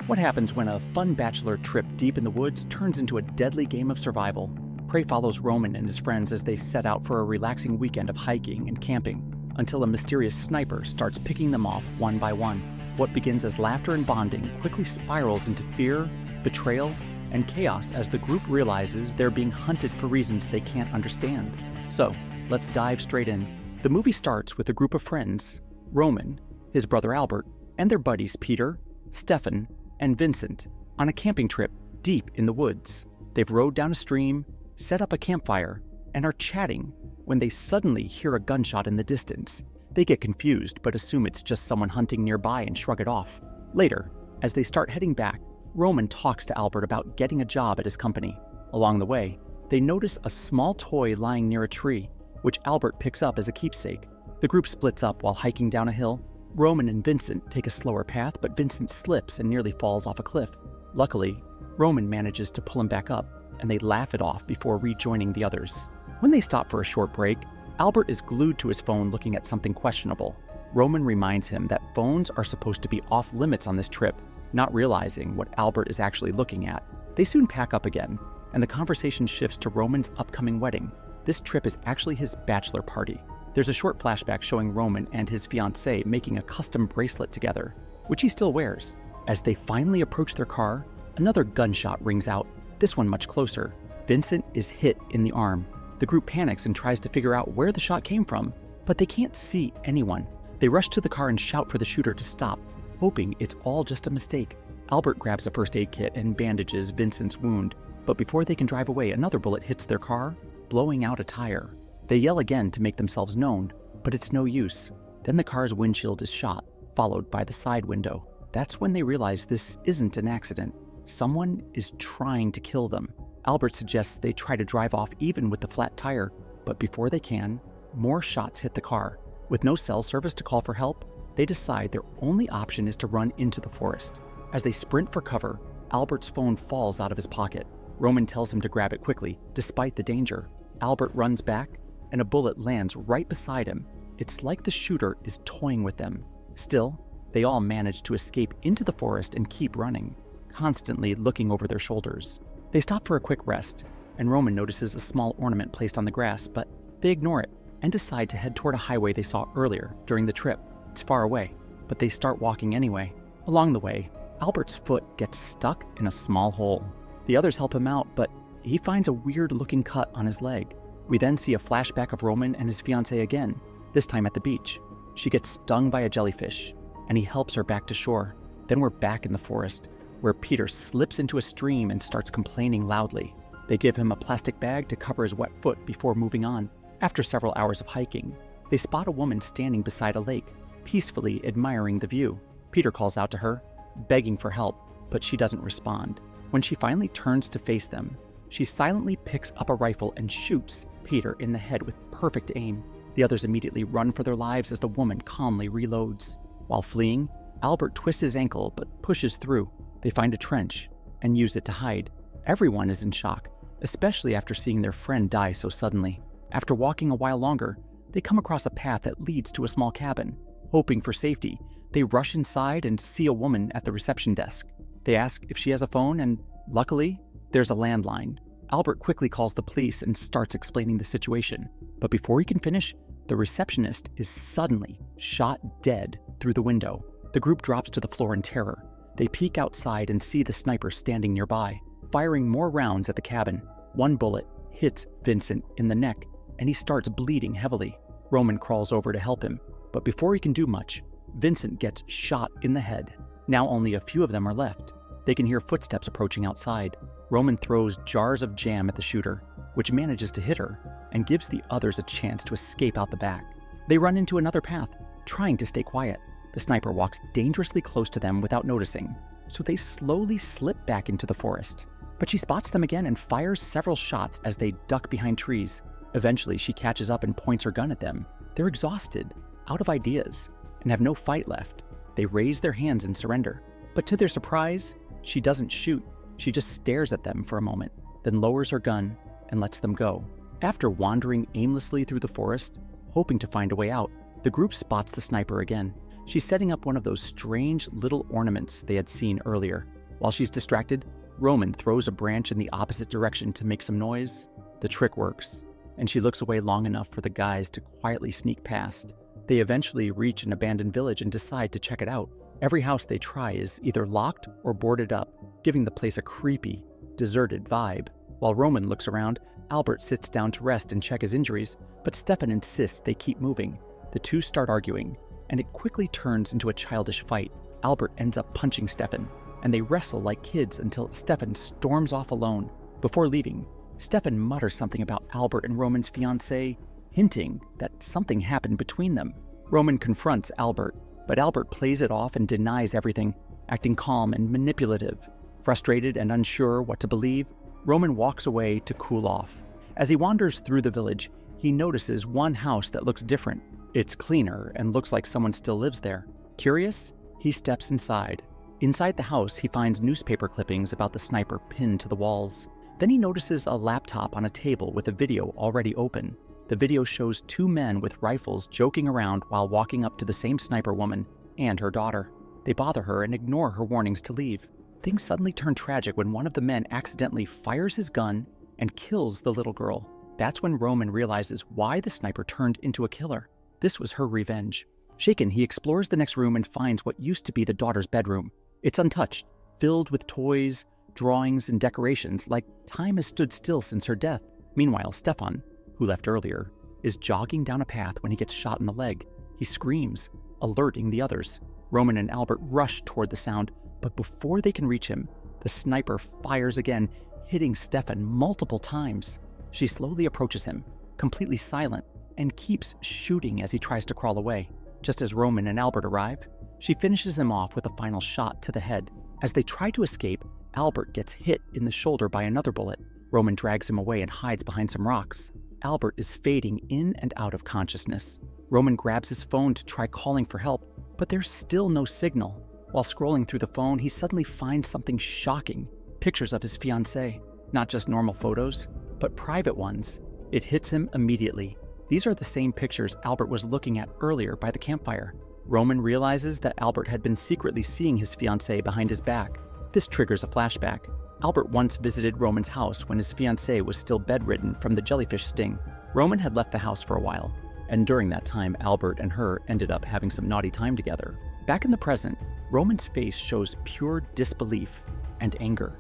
What happens when a fun bachelor trip deep in the woods turns into a deadly game of survival? Prey follows Roman and his friends as they set out for a relaxing weekend of hiking and camping, until a mysterious sniper starts picking them off one by one. What begins as laughter and bonding quickly spirals into fear, betrayal, and chaos as the group realizes they're being hunted for reasons they can't understand. So, let's dive straight in. The movie starts with a group of friends, Roman, his brother Albert, and their buddies Peter, Stefan, and Vincent, on a camping trip deep in the woods. They've rowed down a stream, set up a campfire, and are chatting when they suddenly hear a gunshot in the distance. They get confused but assume it's just someone hunting nearby and shrug it off. Later, as they start heading back, Roman talks to Albert about getting a job at his company. Along the way, they notice a small toy lying near a tree, which Albert picks up as a keepsake. The group splits up while hiking down a hill. Roman and Vincent take a slower path, but Vincent slips and nearly falls off a cliff. Luckily, Roman manages to pull him back up, and they laugh it off before rejoining the others. When they stop for a short break, Albert is glued to his phone looking at something questionable. Roman reminds him that phones are supposed to be off limits on this trip, not realizing what Albert is actually looking at. They soon pack up again, and the conversation shifts to Roman's upcoming wedding. This trip is actually his bachelor party. There's a short flashback showing Roman and his fiancée making a custom bracelet together, which he still wears. As they finally approach their car, another gunshot rings out, this one much closer. Vincent is hit in the arm. The group panics and tries to figure out where the shot came from, but they can't see anyone. They rush to the car and shout for the shooter to stop, hoping it's all just a mistake. Albert grabs a first aid kit and bandages Vincent's wound, but before they can drive away, another bullet hits their car, blowing out a tire. They yell again to make themselves known, but it's no use. Then the car's windshield is shot, followed by the side window. That's when they realize this isn't an accident. Someone is trying to kill them. Albert suggests they try to drive off even with the flat tire, but before they can, more shots hit the car. With no cell service to call for help, they decide their only option is to run into the forest. As they sprint for cover, Albert's phone falls out of his pocket. Roman tells him to grab it quickly, despite the danger. Albert runs back, and a bullet lands right beside him. It's like the shooter is toying with them. Still, they all manage to escape into the forest and keep running, constantly looking over their shoulders. They stop for a quick rest, and Roman notices a small ornament placed on the grass, but they ignore it and decide to head toward a highway they saw earlier during the trip. It's far away, but they start walking anyway. Along the way, Albert's foot gets stuck in a small hole. The others help him out, but he finds a weird-looking cut on his leg. We then see a flashback of Roman and his fiancée again, this time at the beach. She gets stung by a jellyfish, and he helps her back to shore. Then we're back in the forest, where Peter slips into a stream and starts complaining loudly. They give him a plastic bag to cover his wet foot before moving on. After several hours of hiking, they spot a woman standing beside a lake, peacefully admiring the view. Peter calls out to her, begging for help, but she doesn't respond. When she finally turns to face them, she silently picks up a rifle and shoots Peter in the head with perfect aim. The others immediately run for their lives as the woman calmly reloads. While fleeing, Albert twists his ankle but pushes through. They find a trench and use it to hide. Everyone is in shock, especially after seeing their friend die so suddenly. After walking a while longer, they come across a path that leads to a small cabin. Hoping for safety, they rush inside and see a woman at the reception desk. They ask if she has a phone, and luckily, there's a landline. Albert quickly calls the police and starts explaining the situation. But before he can finish, the receptionist is suddenly shot dead through the window. The group drops to the floor in terror. They peek outside and see the sniper standing nearby, firing more rounds at the cabin. One bullet hits Vincent in the neck, and he starts bleeding heavily. Roman crawls over to help him, but before he can do much, Vincent gets shot in the head. Now only a few of them are left. They can hear footsteps approaching outside. Roman throws jars of jam at the shooter, which manages to hit her, and gives the others a chance to escape out the back. They run into another path, trying to stay quiet. The sniper walks dangerously close to them without noticing, so they slowly slip back into the forest. But she spots them again and fires several shots as they duck behind trees. Eventually, she catches up and points her gun at them. They're exhausted, out of ideas, and have no fight left. They raise their hands in surrender. But to their surprise, she doesn't shoot. She just stares at them for a moment, then lowers her gun and lets them go. After wandering aimlessly through the forest, hoping to find a way out, the group spots the sniper again. She's setting up one of those strange little ornaments they had seen earlier. While she's distracted, Roman throws a branch in the opposite direction to make some noise. The trick works, and she looks away long enough for the guys to quietly sneak past. They eventually reach an abandoned village and decide to check it out. Every house they try is either locked or boarded up, giving the place a creepy, deserted vibe. While Roman looks around, Albert sits down to rest and check his injuries, but Stefan insists they keep moving. The two start arguing, and it quickly turns into a childish fight. Albert ends up punching Stefan, and they wrestle like kids until Stefan storms off alone. Before leaving, Stefan mutters something about Albert and Roman's fiancée, hinting that something happened between them. Roman confronts Albert, but Albert plays it off and denies everything, acting calm and manipulative. Frustrated and unsure what to believe, Roman walks away to cool off. As he wanders through the village, he notices one house that looks different. It's cleaner and looks like someone still lives there. Curious, he steps inside. Inside the house, he finds newspaper clippings about the sniper pinned to the walls. Then he notices a laptop on a table with a video already open. The video shows two men with rifles joking around while walking up to the same sniper woman and her daughter. They bother her and ignore her warnings to leave. Things suddenly turn tragic when one of the men accidentally fires his gun and kills the little girl. That's when Roman realizes why the sniper turned into a killer. This was her revenge. Shaken, he explores the next room and finds what used to be the daughter's bedroom. It's untouched, filled with toys, drawings, and decorations, like time has stood still since her death. Meanwhile, Stefan, who left earlier, is jogging down a path when he gets shot in the leg. He screams, alerting the others. Roman and Albert rush toward the sound, but before they can reach him, the sniper fires again, hitting Stefan multiple times. She slowly approaches him, completely silent, and keeps shooting as he tries to crawl away. Just as Roman and Albert arrive, she finishes him off with a final shot to the head. As they try to escape, Albert gets hit in the shoulder by another bullet. Roman drags him away and hides behind some rocks. Albert is fading in and out of consciousness. Roman grabs his phone to try calling for help, but there's still no signal. While scrolling through the phone, he suddenly finds something shocking. Pictures of his fiancée. Not just normal photos, but private ones. It hits him immediately. These are the same pictures Albert was looking at earlier by the campfire. Roman realizes that Albert had been secretly seeing his fiancée behind his back. This triggers a flashback. Albert once visited Roman's house when his fiancée was still bedridden from the jellyfish sting. Roman had left the house for a while, and during that time, Albert and her ended up having some naughty time together. Back in the present, Roman's face shows pure disbelief and anger.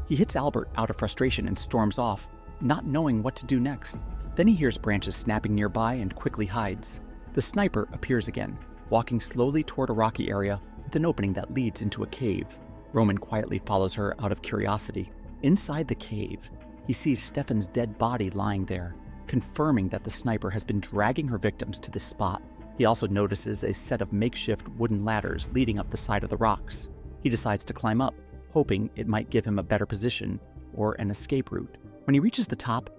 He hits Albert out of frustration and storms off, not knowing what to do next. Then he hears branches snapping nearby and quickly hides. The sniper appears again, walking slowly toward a rocky area with an opening that leads into a cave. Roman quietly follows her out of curiosity. Inside the cave, he sees Stefan's dead body lying there, confirming that the sniper has been dragging her victims to this spot. He also notices a set of makeshift wooden ladders leading up the side of the rocks. He decides to climb up, hoping it might give him a better position or an escape route. When he reaches the top,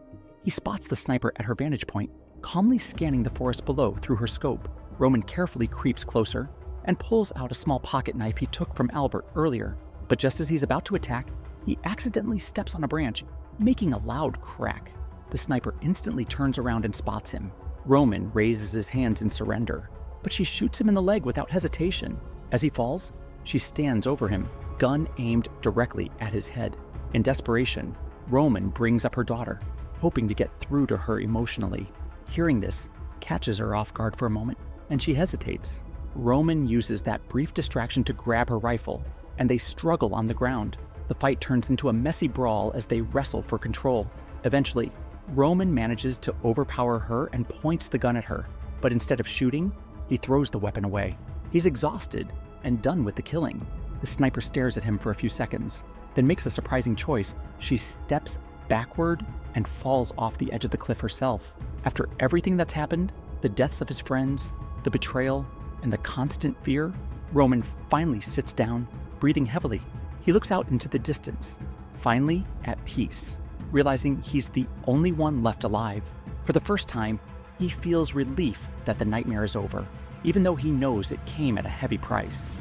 he spots the sniper at her vantage point, calmly scanning the forest below through her scope. Roman carefully creeps closer and pulls out a small pocket knife he took from Albert earlier. But just as he's about to attack, he accidentally steps on a branch, making a loud crack. The sniper instantly turns around and spots him. Roman raises his hands in surrender, but she shoots him in the leg without hesitation. As he falls, she stands over him, gun aimed directly at his head. In desperation, Roman brings up her daughter, hoping to get through to her emotionally. Hearing this catches her off guard for a moment, and she hesitates. Roman uses that brief distraction to grab her rifle, and they struggle on the ground. The fight turns into a messy brawl as they wrestle for control. Eventually, Roman manages to overpower her and points the gun at her, but instead of shooting, he throws the weapon away. He's exhausted and done with the killing. The sniper stares at him for a few seconds, then makes a surprising choice. She steps backward and falls off the edge of the cliff herself. After everything that's happened, the deaths of his friends, the betrayal, and the constant fear, Roman finally sits down, breathing heavily. He looks out into the distance, finally at peace, realizing he's the only one left alive. For the first time, he feels relief that the nightmare is over, even though he knows it came at a heavy price.